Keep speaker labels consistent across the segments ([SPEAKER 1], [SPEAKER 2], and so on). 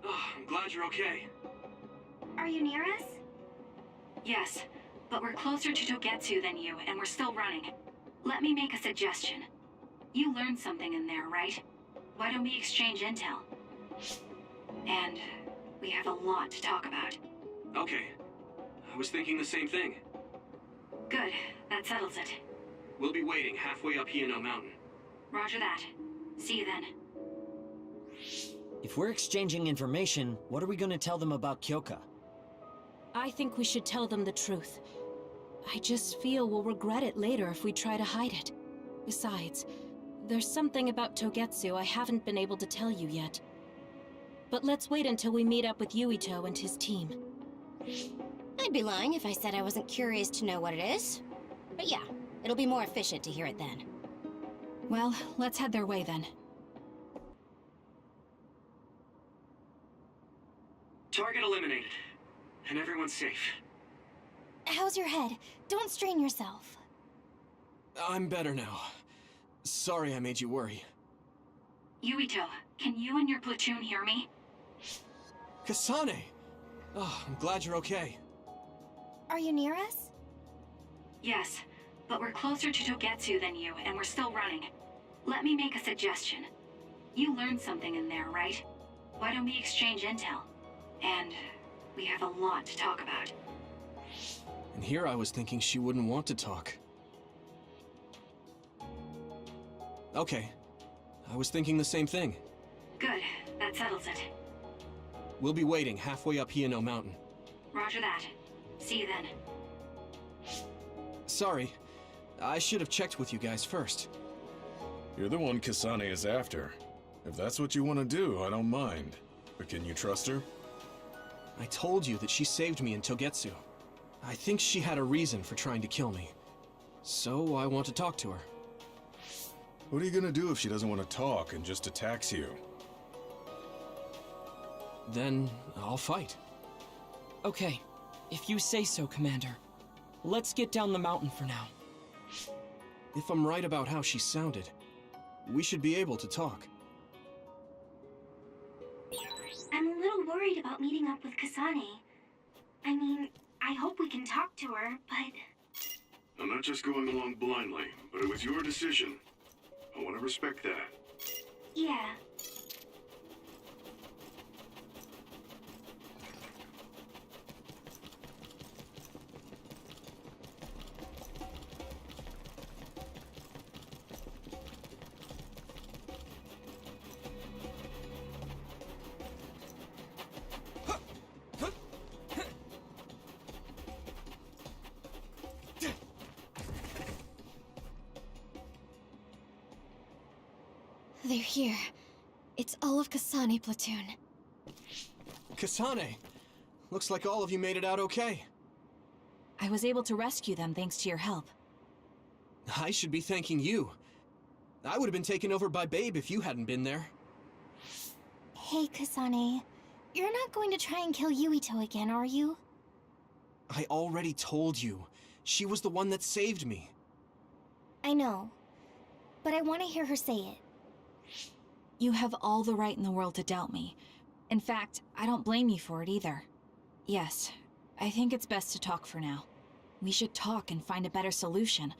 [SPEAKER 1] Oh, I'm glad you're okay.
[SPEAKER 2] Are you near us?
[SPEAKER 3] Yes, but we're closer to Togetsu than you, and we're still running. Let me make a suggestion. You learned something in there, right? Why don't we exchange intel? And we have a lot to talk about.
[SPEAKER 1] Okay. I was thinking the same thing.
[SPEAKER 3] Good, that settles it.
[SPEAKER 1] We'll be waiting halfway up Hino Mountain.
[SPEAKER 3] Roger that. See you then.
[SPEAKER 4] If we're exchanging information, what are we gonna tell them about Kyoka?
[SPEAKER 5] I think we should tell them the truth. I just feel we'll regret it later if we try to hide it. Besides, there's something about Togetsu I haven't been able to tell you yet. But let's wait until we meet up with Yuito and his team.
[SPEAKER 2] I'd be lying if I said I wasn't curious to know what it is. But yeah, it'll be more efficient to hear it then.
[SPEAKER 3] Well, let's head their way then.
[SPEAKER 1] Target eliminated. And everyone's safe.
[SPEAKER 2] How's your head? Don't strain yourself.
[SPEAKER 6] I'm better now. Sorry I made you worry.
[SPEAKER 3] Yuito, can you and your platoon hear me?
[SPEAKER 6] Kasane! Oh, I'm glad you're okay.
[SPEAKER 2] Are you near us?
[SPEAKER 3] Yes, but we're closer to Togetsu than you, and we're still running. Let me make a suggestion. You learned something in there, right? Why don't we exchange intel? And we have a lot to talk about.
[SPEAKER 6] And here I was thinking she wouldn't want to talk. Okay. I was thinking the same thing.
[SPEAKER 3] Good, that settles it.
[SPEAKER 6] We'll be waiting halfway up Hino Mountain.
[SPEAKER 3] Roger that. See you then.
[SPEAKER 6] Sorry. I should have checked with you guys first.
[SPEAKER 7] You're the one Kasane is after. If that's what you want to do, I don't mind. But can you trust her?
[SPEAKER 6] I told you that she saved me in Togetsu. I think she had a reason for trying to kill me. So I want to talk to her.
[SPEAKER 7] What are you gonna do if she doesn't want to talk and just attacks you?
[SPEAKER 6] Then I'll fight.
[SPEAKER 4] Okay, if you say so, Commander. Let's get down the mountain for now.
[SPEAKER 6] If I'm right about how she sounded, we should be able to talk.
[SPEAKER 2] I'm a little worried about meeting up with Kasane. I mean, I hope we can talk to her, but...
[SPEAKER 7] I'm not just going along blindly, but it was your decision. I want to respect that.
[SPEAKER 2] Yeah. They're here. It's all of Kasane platoon.
[SPEAKER 6] Kasane! Looks like all of you made it out okay.
[SPEAKER 3] I was able to rescue them thanks to your help.
[SPEAKER 6] I should be thanking you. I would have been taken over by Babe if you hadn't been there.
[SPEAKER 2] Hey, Kasane. You're not going to try and kill Yuito again, are you?
[SPEAKER 6] I already told you. She was the one that saved me.
[SPEAKER 2] I know. But I want to hear her say it.
[SPEAKER 3] You have all the right in the world to doubt me. In fact, I don't blame you for it either. Yes, I think it's best to talk for now. We should talk and find a better solution,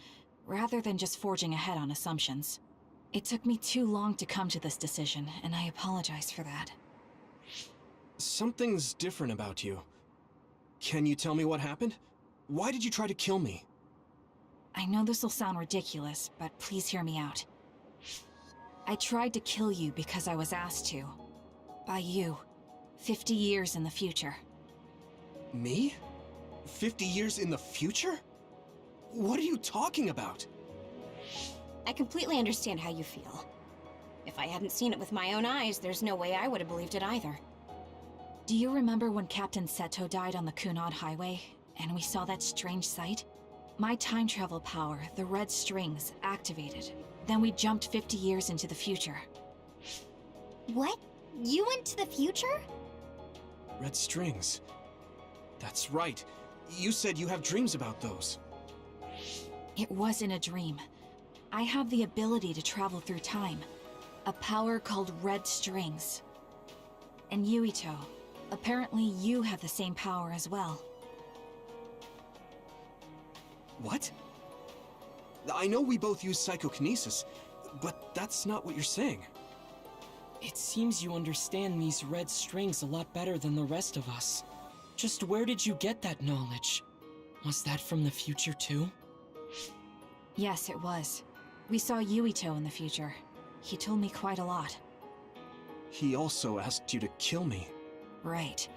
[SPEAKER 3] rather than just forging ahead on assumptions. It took me too long to come to this decision, and I apologize for that.
[SPEAKER 6] Something's different about you. Can you tell me what happened? Why did you try to kill me?
[SPEAKER 3] I know this will sound ridiculous, but please hear me out. I tried to kill you because I was asked to. By you. 50 years in the future.
[SPEAKER 6] Me? 50 years in the future? What are you talking about?
[SPEAKER 2] I completely understand how you feel. If I hadn't seen it with my own eyes, there's no way I would have believed it either.
[SPEAKER 3] Do you remember when Captain Seto died on the Kunad Highway, and we saw that strange sight? My time travel power, the red strings, activated. Then we jumped 50 years into the future.
[SPEAKER 2] What? You went to the future?
[SPEAKER 6] Red strings. That's right. You said you have dreams about those.
[SPEAKER 3] It wasn't a dream. I have the ability to travel through time. A power called red strings. And Yuito, apparently you have the same power as well.
[SPEAKER 6] What? I know we both use psychokinesis, but that's not what you're saying.
[SPEAKER 4] It seems you understand these red strings a lot better than the rest of us. Just where did you get that knowledge? Was that from the future too?
[SPEAKER 3] Yes, it was. We saw Yuito in the future. He told me quite a lot.
[SPEAKER 6] He also asked you to kill me.
[SPEAKER 3] Right.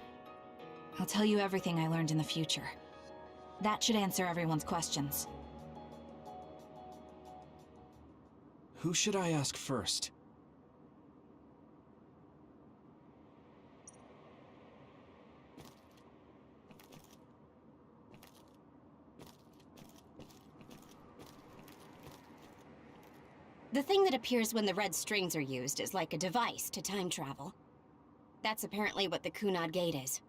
[SPEAKER 3] I'll tell you everything I learned in the future. That should answer everyone's questions.
[SPEAKER 6] Who should I ask first?
[SPEAKER 8] The thing that appears when the red strings are used is like a device to time travel. That's apparently what the Kunad Gate is.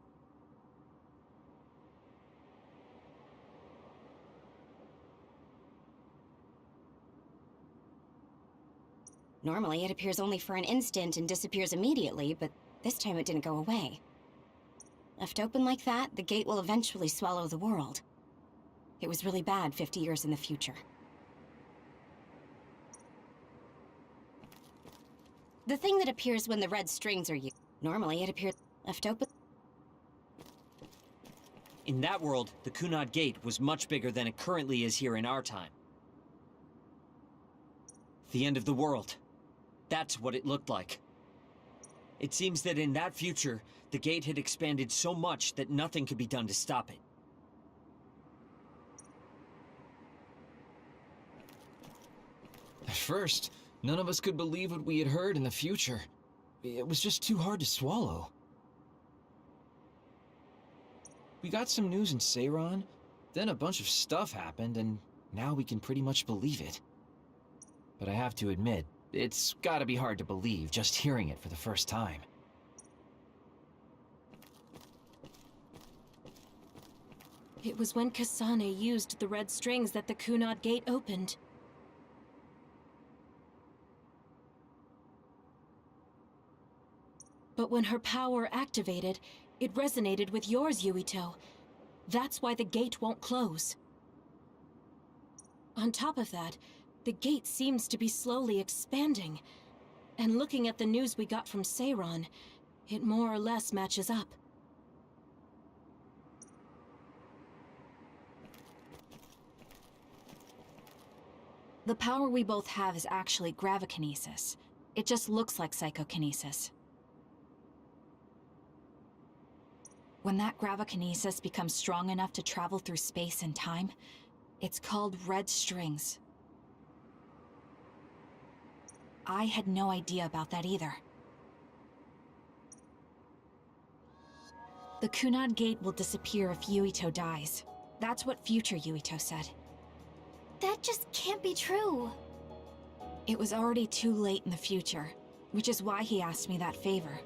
[SPEAKER 8] Normally, it appears only for an instant and disappears immediately, but this time it didn't go away. Left open like that, the gate will eventually swallow the world. It was really bad 50 years in the future. The thing that appears when the red strings are used. Normally, it appears left open.
[SPEAKER 9] In that world, the Kunad Gate was much bigger than it currently is here in our time. The end of the world. That's what it looked like. It seems that in that future, the gate had expanded so much that nothing could be done to stop it.
[SPEAKER 10] At first, none of us could believe what we had heard in the future. It was just too hard to swallow. We got some news in Seiran, then a bunch of stuff happened, and now we can pretty much believe it. But I have to admit, it's gotta be hard to believe just hearing it for the first time.
[SPEAKER 5] It was when Kasane used the red strings that the Kunad Gate opened. But when her power activated, it resonated with yours, Yuito. That's why the gate won't close. On top of that, the gate seems to be slowly expanding. And looking at the news we got from Seiran, it more or less matches up.
[SPEAKER 3] The power we both have is actually gravikinesis. It just looks like psychokinesis. When that gravikinesis becomes strong enough to travel through space and time, it's called red strings. I had no idea about that either. The Kunad Gate will disappear if Yuito dies. That's what future Yuito said.
[SPEAKER 2] That just can't be true.
[SPEAKER 3] It was already too late in the future, which is why he asked me that favor.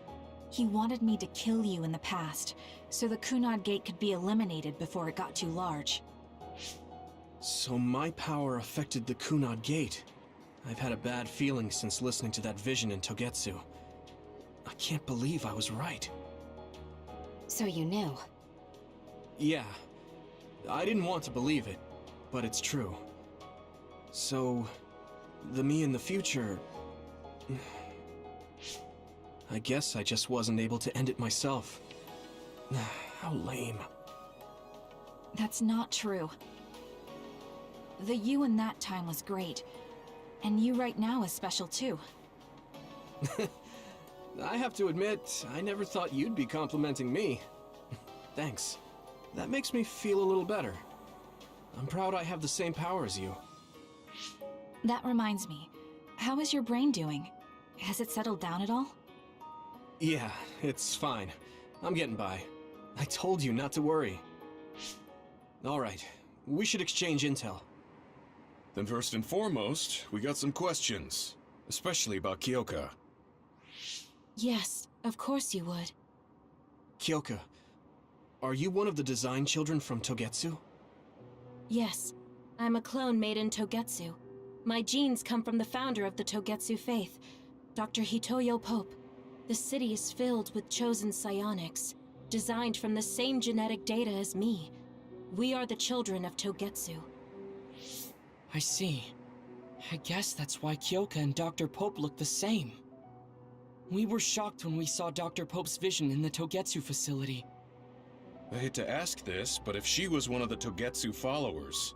[SPEAKER 3] He wanted me to kill you in the past, so the Kunad Gate could be eliminated before it got too large.
[SPEAKER 6] So my power affected the Kunad Gate. I've had a bad feeling since listening to that vision in Togetsu. I can't believe I was right.
[SPEAKER 8] So you knew.
[SPEAKER 6] Yeah. I didn't want to believe it, but it's true. So, the me in the future... I guess I just wasn't able to end it myself. How lame.
[SPEAKER 3] That's not true. The you in that time was great, and you right now is special too.
[SPEAKER 6] I have to admit, I never thought you'd be complimenting me. Thanks. That makes me feel a little better. I'm proud I have the same power as you.
[SPEAKER 3] That reminds me, how is your brain doing? Has it settled down at all?
[SPEAKER 6] Yeah, it's fine. I'm getting by. I told you not to worry. Alright, we should exchange intel.
[SPEAKER 7] Then first and foremost, we got some questions. Especially about Kyoka.
[SPEAKER 5] Yes, of course you would.
[SPEAKER 6] Kyoka, are you one of the design children from Togetsu?
[SPEAKER 5] Yes, I'm a clone made in Togetsu. My genes come from the founder of the Togetsu faith, Dr. Hitoyo Pope. The city is filled with chosen psionics, designed from the same genetic data as me. We are the children of Togetsu.
[SPEAKER 4] I see. I guess that's why Kyoka and Dr. Pope look the same. We were shocked when we saw Dr. Pope's vision in the Togetsu facility.
[SPEAKER 7] I hate to ask this, but if she was one of the Togetsu followers...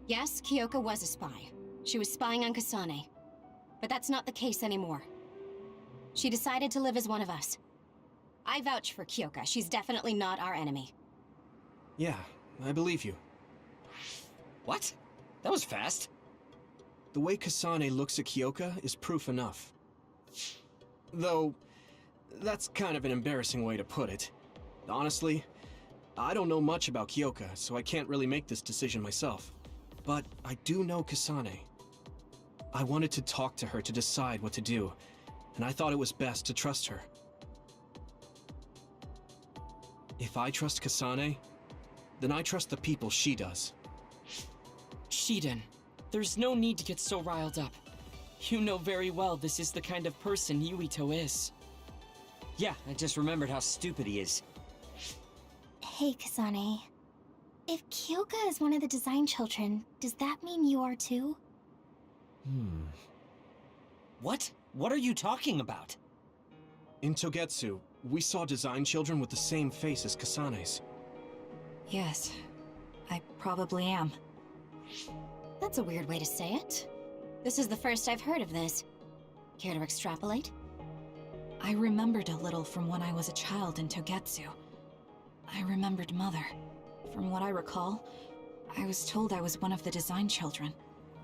[SPEAKER 8] Yes, Kyoka was a spy. She was spying on Kasane. But that's not the case anymore. She decided to live as one of us. I vouch for Kyoka. She's definitely not our enemy.
[SPEAKER 6] Yeah, I believe you.
[SPEAKER 9] What? That was fast.
[SPEAKER 6] The way Kasane looks at Kyoka is proof enough. Though, that's kind of an embarrassing way to put it. Honestly, I don't know much about Kyoka, so I can't really make this decision myself. But I do know Kasane. I wanted to talk to her to decide what to do, and I thought it was best to trust her. If I trust Kasane, then I trust the people she does.
[SPEAKER 4] Shiden, there's no need to get so riled up. You know very well this is the kind of person Yuito is.
[SPEAKER 9] Yeah, I just remembered how stupid he is.
[SPEAKER 2] Hey, Kasane. If Kyoka is one of the design children, does that mean you are too?
[SPEAKER 9] What? What are you talking about?
[SPEAKER 6] In Togetsu, we saw design children with the same face as Kasane's.
[SPEAKER 3] Yes, I probably am.
[SPEAKER 8] That's a weird way to say it. This is the first I've heard of this. Care to extrapolate?
[SPEAKER 3] I remembered a little from when I was a child in Togetsu. I remembered Mother. From what I recall, I was told I was one of the design children.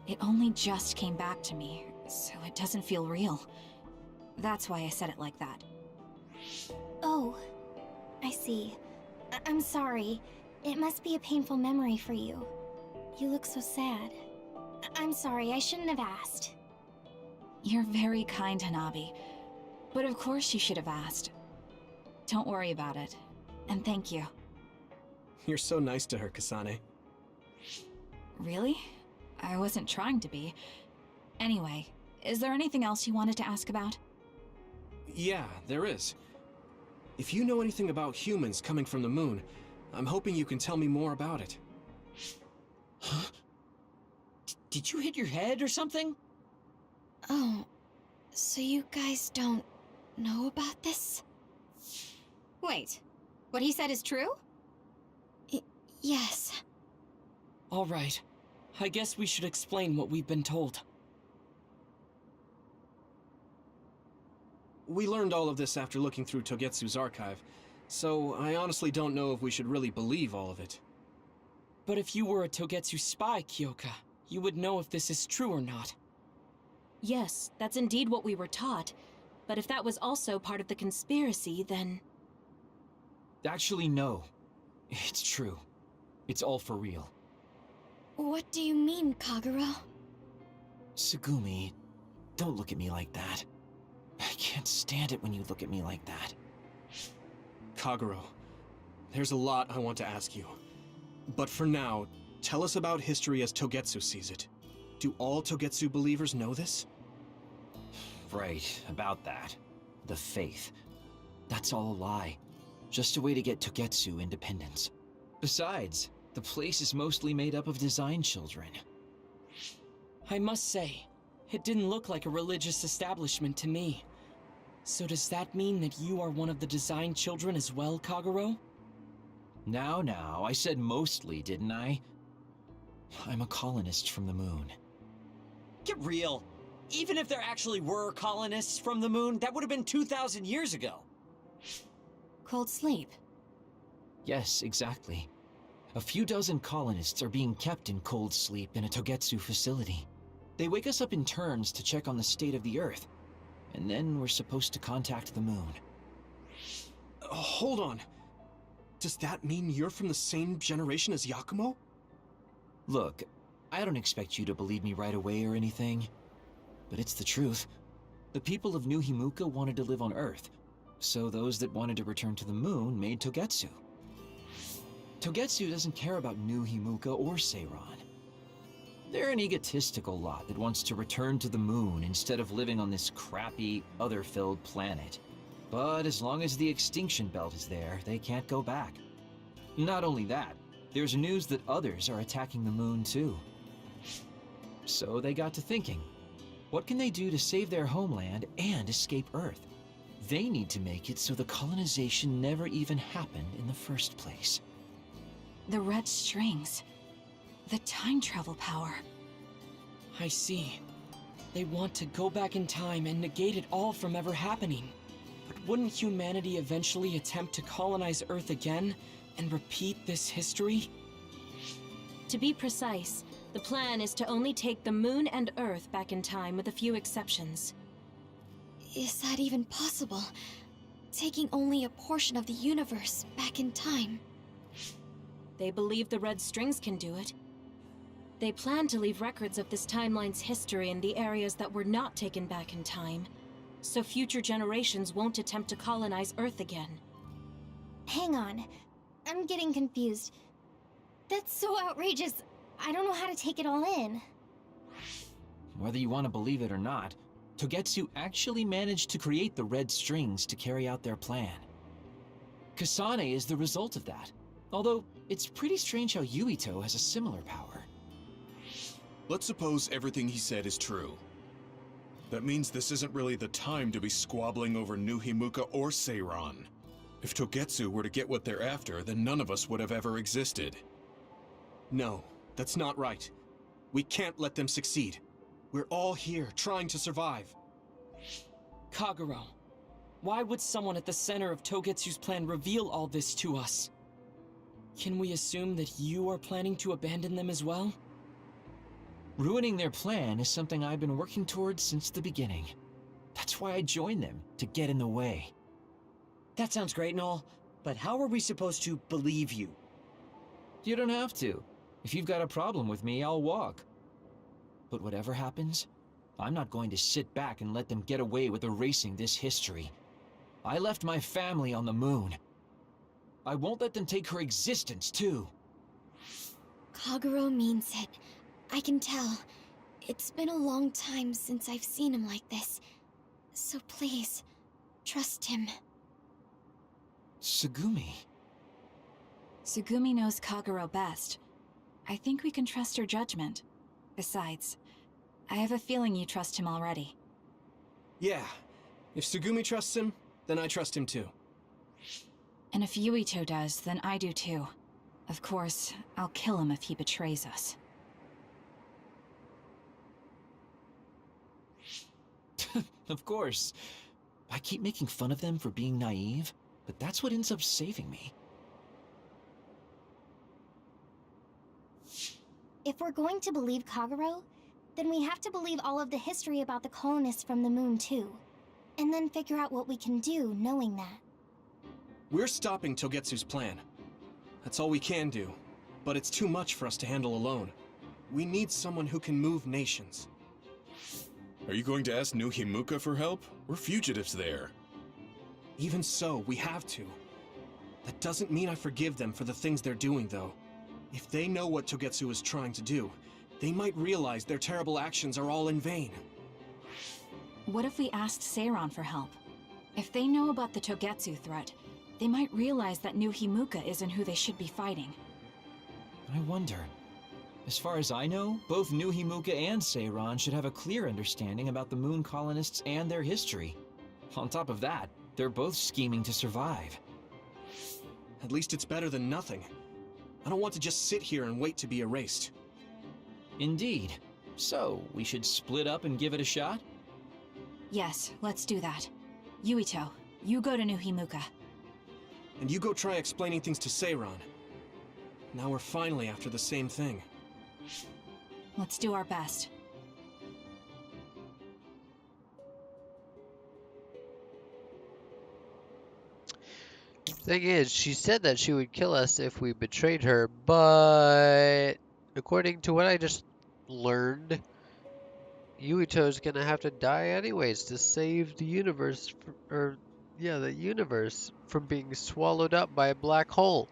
[SPEAKER 3] It only just came back to me, so it doesn't feel real. That's why I said it like that.
[SPEAKER 2] Oh, I see. I'm sorry. It must be a painful memory for you. You look so sad. I'm sorry, I shouldn't have asked.
[SPEAKER 3] You're very kind, Hanabi. But of course you should have asked. Don't worry about it. And thank you.
[SPEAKER 6] You're so nice to her, Kasane.
[SPEAKER 3] Really? I wasn't trying to be. Anyway, is there anything else you wanted to ask about?
[SPEAKER 6] Yeah, there is. If you know anything about humans coming from the moon, I'm hoping you can tell me more about it.
[SPEAKER 9] Huh? Did you hit your head or something?
[SPEAKER 2] Oh, so you guys don't know about this?
[SPEAKER 8] Wait, what he said is true?
[SPEAKER 2] Yes.
[SPEAKER 4] All right. I guess we should explain what we've been told.
[SPEAKER 6] We learned all of this after looking through Togetsu's archive, so I honestly don't know if we should really believe all of it.
[SPEAKER 4] But if you were a Togetsu spy, Kyoka, you would know if this is true or not.
[SPEAKER 5] Yes, that's indeed what we were taught. But if that was also part of the conspiracy, then...
[SPEAKER 10] Actually, no. It's true. It's all for real.
[SPEAKER 2] What do you mean, Kagura?
[SPEAKER 10] Tsugumi, don't look at me like that. I can't stand it when you look at me like that.
[SPEAKER 6] Kaguro, there's a lot I want to ask you. But for now, tell us about history as Togetsu sees it. Do all Togetsu believers know this?
[SPEAKER 10] Right, about that. The faith. That's all a lie. Just a way to get Togetsu independence. Besides, the place is mostly made up of design children.
[SPEAKER 4] I must say, it didn't look like a religious establishment to me. So does that mean that you are one of the design children as well, Kaguro?
[SPEAKER 10] Now, I said mostly, didn't I? I'm a colonist from the moon.
[SPEAKER 9] Get real. Even if there actually were colonists from the moon, that would have been 2,000 years ago.
[SPEAKER 8] Cold sleep.
[SPEAKER 10] Yes, exactly. A few dozen colonists are being kept in cold sleep in a Togetsu facility. They wake us up in turns to check on the state of the Earth, and then we're supposed to contact the moon.
[SPEAKER 6] Hold on. Does that mean you're from the same generation as Yakumo?
[SPEAKER 10] Look, I don't expect you to believe me right away or anything, but it's the truth. The people of New Himuka wanted to live on Earth, so those that wanted to return to the moon made Togetsu. Togetsu doesn't care about New Himuka or Seiran. They're an egotistical lot that wants to return to the moon instead of living on this crappy, other-filled planet. But as long as the extinction belt is there, they can't go back. Not only that, there's news that others are attacking the moon too. So they got to thinking, what can they do to save their homeland and escape Earth? They need to make it so the colonization never even happened in the first place.
[SPEAKER 3] The red strings. The time travel power.
[SPEAKER 4] I see. They want to go back in time and negate it all from ever happening. But wouldn't humanity eventually attempt to colonize Earth again and repeat this history?
[SPEAKER 5] To be precise, the plan is to only take the moon and Earth back in time with a few exceptions.
[SPEAKER 2] Is that even possible? Taking only a portion of the universe back in time.
[SPEAKER 5] They believe the red strings can do it. They plan to leave records of this timeline's history in the areas that were not taken back in time, so future generations won't attempt to colonize Earth again.
[SPEAKER 2] Hang on. I'm getting confused. That's so outrageous. I don't know how to take it all in.
[SPEAKER 10] Whether you want to believe it or not, Togetsu actually managed to create the red strings to carry out their plan. Kasane is the result of that, although it's pretty strange how Yuito has a similar power.
[SPEAKER 7] Let's suppose everything he said is true. That means this isn't really the time to be squabbling over New Himuka or Seiran. If Togetsu were to get what they're after, then none of us would have ever existed.
[SPEAKER 6] No, that's not right. We can't let them succeed. We're all here, trying to survive.
[SPEAKER 4] Kagero, why would someone at the center of Togetsu's plan reveal all this to us? Can we assume that you are planning to abandon them as well?
[SPEAKER 10] Ruining their plan is something I've been working towards since the beginning. That's why I joined them, to get in the way.
[SPEAKER 9] That sounds great and all, but how are we supposed to believe you?
[SPEAKER 10] You don't have to. If you've got a problem with me, I'll walk. But whatever happens, I'm not going to sit back and let them get away with erasing this history. I left my family on the moon. I won't let them take her existence, too.
[SPEAKER 2] Kagero means it. I can tell. It's been a long time since I've seen him like this. So please, trust him.
[SPEAKER 10] Tsugumi.
[SPEAKER 3] Tsugumi knows Kagero best. I think we can trust her judgment. Besides, I have a feeling you trust him already.
[SPEAKER 6] Yeah. If Tsugumi trusts him, then I trust him too.
[SPEAKER 3] And if Yuito does, then I do too. Of course, I'll kill him if he betrays us.
[SPEAKER 10] Of course. I keep making fun of them for being naive, but that's what ends up saving me.
[SPEAKER 2] If we're going to believe Kagero, then we have to believe all of the history about the colonists from the moon too. And then figure out what we can do knowing that.
[SPEAKER 6] We're stopping Togetsu's plan. That's all we can do. But it's too much for us to handle alone. We need someone who can move nations.
[SPEAKER 7] Are you going to ask New Himuka for help? We're fugitives there.
[SPEAKER 6] Even so, we have to. That doesn't mean I forgive them for the things they're doing, though. If they know what Togetsu is trying to do, they might realize their terrible actions are all in vain.
[SPEAKER 3] What if we asked Seiran for help? If they know about the Togetsu threat, they might realize that New Himuka isn't who they should be fighting.
[SPEAKER 10] I wonder. As far as I know, both New Himuka and Seiran should have a clear understanding about the moon colonists and their history. On top of that, they're both scheming to survive.
[SPEAKER 6] At least it's better than nothing. I don't want to just sit here and wait to be erased.
[SPEAKER 10] Indeed. So, we should split up and give it a shot?
[SPEAKER 3] Yes, let's do that. Yuito, you go to New Himuka.
[SPEAKER 6] And you go try explaining things to Seiran. Now we're finally after the same thing.
[SPEAKER 3] Let's do our best.
[SPEAKER 11] Thing is, she said that she would kill us if we betrayed her, but according to what I just learned, Yuito's gonna have to die anyways to save the universe, the universe from being swallowed up by a black hole.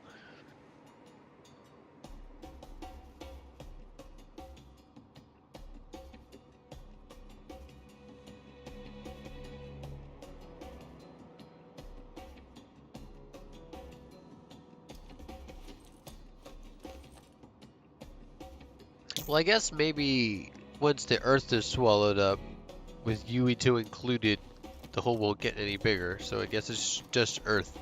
[SPEAKER 11] Well, I guess maybe once the Earth is swallowed up, with Yuito included, the hole won't get any bigger, so I guess it's just Earth.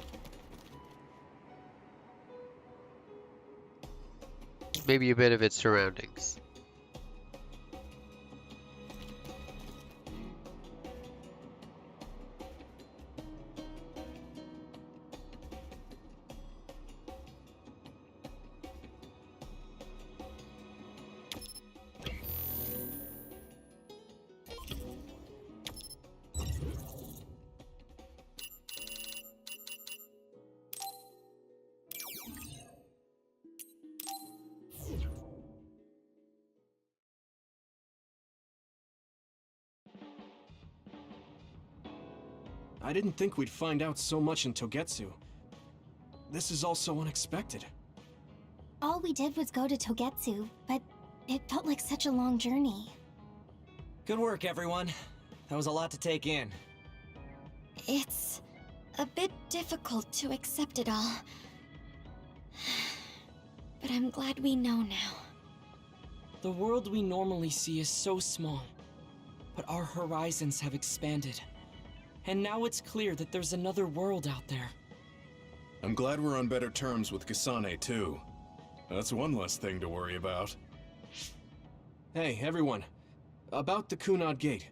[SPEAKER 11] Maybe a bit of its surroundings.
[SPEAKER 6] I didn't think we'd find out so much in Togetsu. This is all so unexpected.
[SPEAKER 2] All we did was go to Togetsu, but it felt like such a long journey.
[SPEAKER 9] Good work, everyone. That was a lot to take in.
[SPEAKER 2] It's a bit difficult to accept it all. But I'm glad we know now.
[SPEAKER 4] The world we normally see is so small, but our horizons have expanded. And now it's clear that there's another world out there.
[SPEAKER 7] I'm glad we're on better terms with Kasane, too. That's one less thing to worry about.
[SPEAKER 6] Hey, everyone. About the Kunad Gate.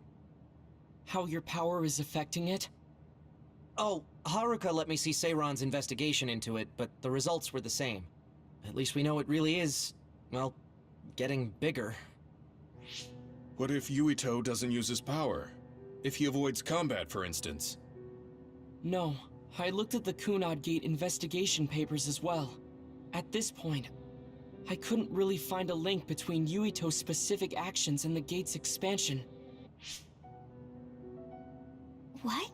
[SPEAKER 4] How your power is affecting it?
[SPEAKER 12] Oh, Haruka let me see Seiron's investigation into it, but the results were the same. At least we know it really is, well, getting bigger.
[SPEAKER 7] What if Yuito doesn't use his power? If he avoids combat, for instance?
[SPEAKER 4] No, I looked at the Kunad Gate investigation papers as well. At this point, I couldn't really find a link between Yuito's specific actions and the gate's expansion.
[SPEAKER 2] What?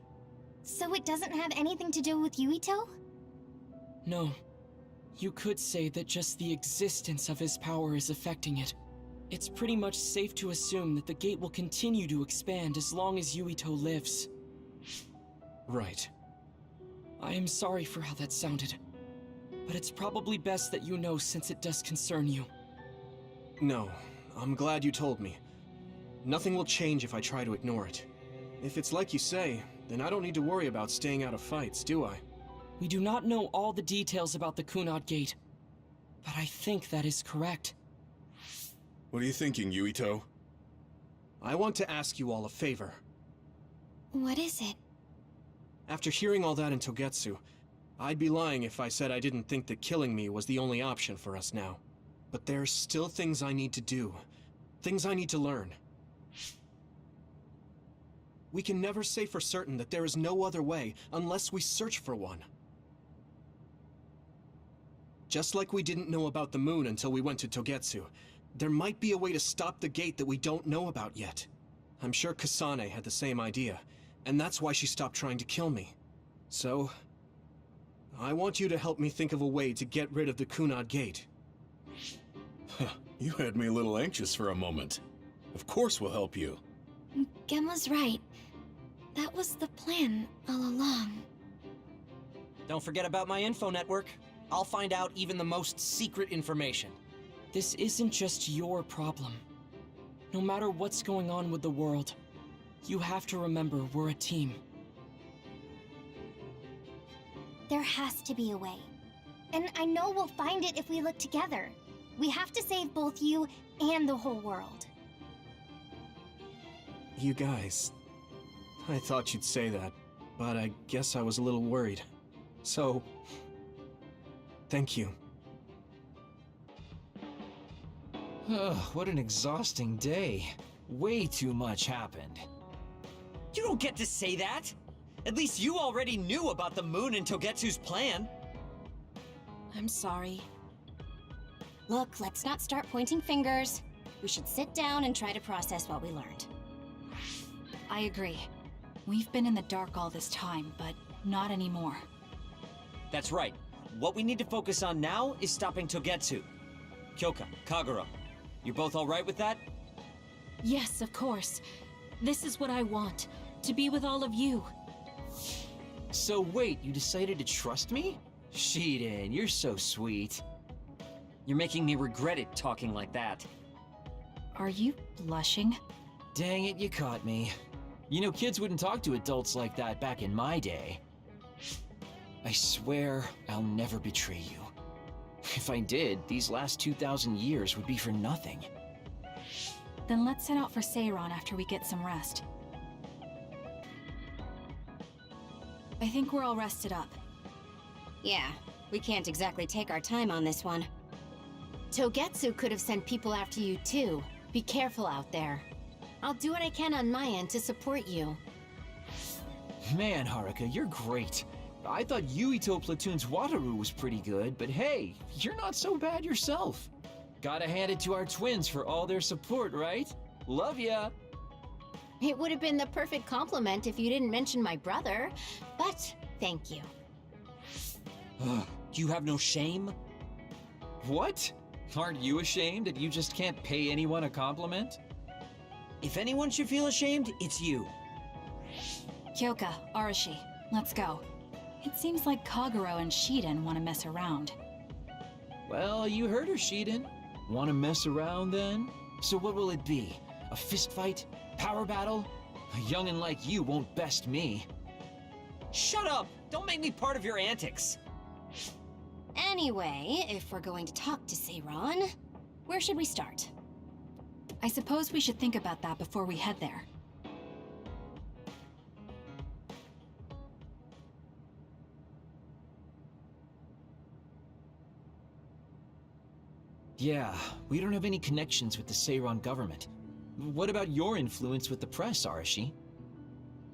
[SPEAKER 2] So it doesn't have anything to do with Yuito?
[SPEAKER 4] No. You could say that just the existence of his power is affecting it. It's pretty much safe to assume that the gate will continue to expand as long as Yuito lives.
[SPEAKER 6] Right.
[SPEAKER 4] I am sorry for how that sounded, but it's probably best that you know since it does concern you.
[SPEAKER 6] No, I'm glad you told me. Nothing will change if I try to ignore it. If it's like you say, then I don't need to worry about staying out of fights, do I?
[SPEAKER 4] We do not know all the details about the Kunad Gate, but I think that is correct.
[SPEAKER 7] What are you thinking, Yuito?
[SPEAKER 6] I want to ask you all a favor.
[SPEAKER 2] What is it?
[SPEAKER 6] After hearing all that in Togetsu, I'd be lying if I said I didn't think that killing me was the only option for us now. But there's still things I need to do. Things I need to learn. We can never say for certain that there is no other way unless we search for one. Just like we didn't know about the moon until we went to Togetsu, there might be a way to stop the gate that we don't know about yet. I'm sure Kasane had the same idea, and that's why she stopped trying to kill me. So, I want you to help me think of a way to get rid of the Kunad Gate.
[SPEAKER 7] You had me a little anxious for a moment. Of course we'll help you.
[SPEAKER 2] Gemma's right. That was the plan all along.
[SPEAKER 12] Don't forget about my info network. I'll find out even the most secret information.
[SPEAKER 4] This isn't just your problem. No matter what's going on with the world, you have to remember we're a team.
[SPEAKER 2] There has to be a way. And I know we'll find it if we look together. We have to save both you and the whole world.
[SPEAKER 6] You guys... I thought you'd say that, but I guess I was a little worried. So... thank you.
[SPEAKER 10] What an exhausting day. Way too much happened.
[SPEAKER 9] You don't get to say that! At least you already knew about the moon and Togetsu's plan!
[SPEAKER 5] I'm sorry.
[SPEAKER 8] Look, let's not start pointing fingers. We should sit down and try to process what we learned.
[SPEAKER 3] I agree. We've been in the dark all this time, but not anymore.
[SPEAKER 9] That's right. What we need to focus on now is stopping Togetsu. Kyoka, Kagura, you both alright with that?
[SPEAKER 5] Yes, of course. This is what I want. To be with all of you.
[SPEAKER 10] So wait, you decided to trust me? Shiden, you're so sweet.
[SPEAKER 9] You're making me regret it talking like that.
[SPEAKER 3] Are you blushing?
[SPEAKER 10] Dang it, you caught me. You know, kids wouldn't talk to adults like that back in my day. I swear I'll never betray you. If I did, these last 2,000 years would be for nothing.
[SPEAKER 3] Then let's set out for Seiron after we get some rest. I think we're all rested up.
[SPEAKER 8] Yeah, we can't exactly take our time on this one.
[SPEAKER 13] Togetsu could have sent people after you too. Be careful out there. I'll do what I can on my end to support you.
[SPEAKER 10] Man, Haruka, you're great. I thought Yuito Platoon's Wataru was pretty good, but hey, you're not so bad yourself. Gotta hand it to our twins for all their support, right? Love ya!
[SPEAKER 13] It would have been the perfect compliment if you didn't mention my brother, but thank you.
[SPEAKER 9] You have no shame?
[SPEAKER 10] What? Aren't you ashamed that you just can't pay anyone a compliment?
[SPEAKER 9] If anyone should feel ashamed, it's you.
[SPEAKER 3] Kyoka, Arashi, let's go. It seems like Kagero and Shiden want to mess around.
[SPEAKER 10] Well, you heard her, Shiden. Want to mess around then? So what will it be? A fist fight? Power battle? A youngin' like you won't best me.
[SPEAKER 9] Shut up! Don't make me part of your antics.
[SPEAKER 8] Anyway, if we're going to talk to Seiron, where should we start?
[SPEAKER 3] I suppose we should think about that before we head there.
[SPEAKER 10] Yeah, we don't have any connections with the Seiron government. What about your influence with the press, Arashi?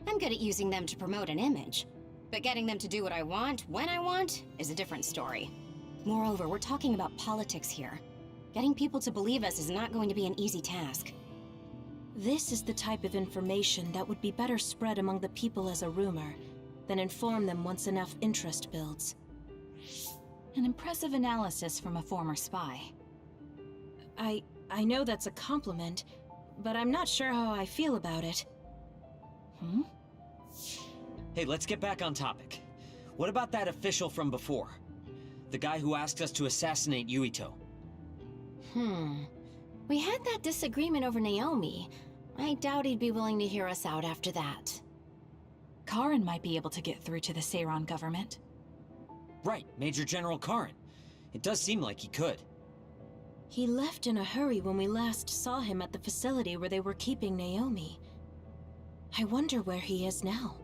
[SPEAKER 8] I'm good at using them to promote an image. But getting them to do what I want, when I want, is a different story. Moreover, we're talking about politics here. Getting people to believe us is not going to be an easy task.
[SPEAKER 5] This is the type of information that would be better spread among the people as a rumor, than inform them once enough interest builds.
[SPEAKER 3] An impressive analysis from a former spy.
[SPEAKER 5] I know that's a compliment, but I'm not sure how I feel about it.
[SPEAKER 9] Hey, let's get back on topic. What about that official from before? The guy who asked us to assassinate Yuito?
[SPEAKER 13] We had that disagreement over Naomi. I doubt he'd be willing to hear us out after that.
[SPEAKER 3] Karin might be able to get through to the Seiron government.
[SPEAKER 9] Right, Major General Karin. It does seem like he could.
[SPEAKER 5] He left in a hurry when we last saw him at the facility where they were keeping Naomi. I wonder where he is now.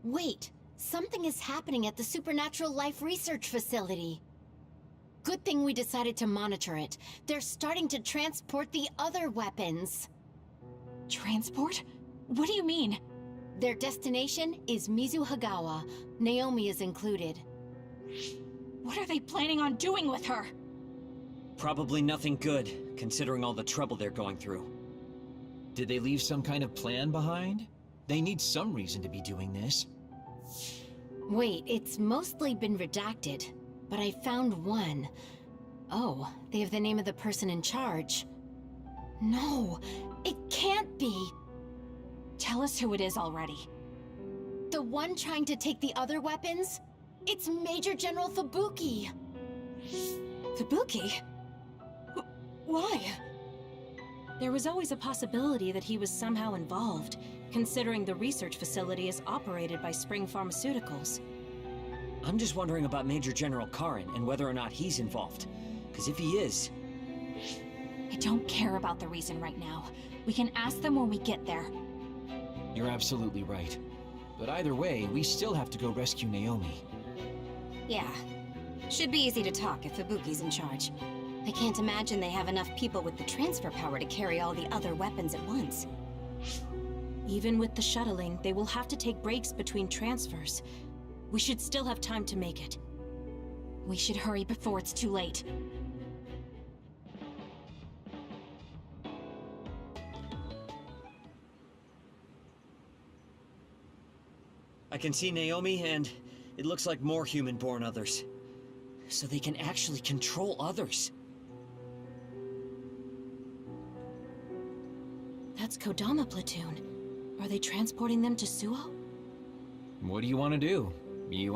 [SPEAKER 13] Wait, something is happening at the Supernatural Life Research Facility. Good thing we decided to monitor it. They're starting to transport the other weapons.
[SPEAKER 3] Transport? What do you mean?
[SPEAKER 13] Their destination is Mizuhagawa. Naomi is included.
[SPEAKER 3] What are they planning on doing with her?
[SPEAKER 9] Probably nothing good, considering all the trouble they're going through.
[SPEAKER 10] Did they leave some kind of plan behind? They need some reason to be doing this.
[SPEAKER 13] Wait, it's mostly been redacted, but I found one. Oh, they have the name of the person in charge. No, it can't be.
[SPEAKER 3] Tell us who it is already.
[SPEAKER 13] The one trying to take the other weapons? It's Major General Fubuki.
[SPEAKER 3] Fubuki? Why?
[SPEAKER 5] There was always a possibility that he was somehow involved, considering the research facility is operated by Spring Pharmaceuticals.
[SPEAKER 9] I'm just wondering about Major General Karin and whether or not he's involved. Because if he is...
[SPEAKER 3] I don't care about the reason right now. We can ask them when we get there.
[SPEAKER 10] You're absolutely right. But either way, we still have to go rescue Naomi.
[SPEAKER 8] Yeah. Should be easy to talk if Fubuki's in charge. I can't imagine they have enough people with the transfer power to carry all the other weapons at once.
[SPEAKER 5] Even with the shuttling, they will have to take breaks between transfers. We should still have time to make it.
[SPEAKER 3] We should hurry before it's too late.
[SPEAKER 9] I can see Naomi, and it looks like more human-born others. So they can actually control others.
[SPEAKER 5] That's Kodama Platoon. Are they transporting them to Suo?
[SPEAKER 10] What do you want to do? You want to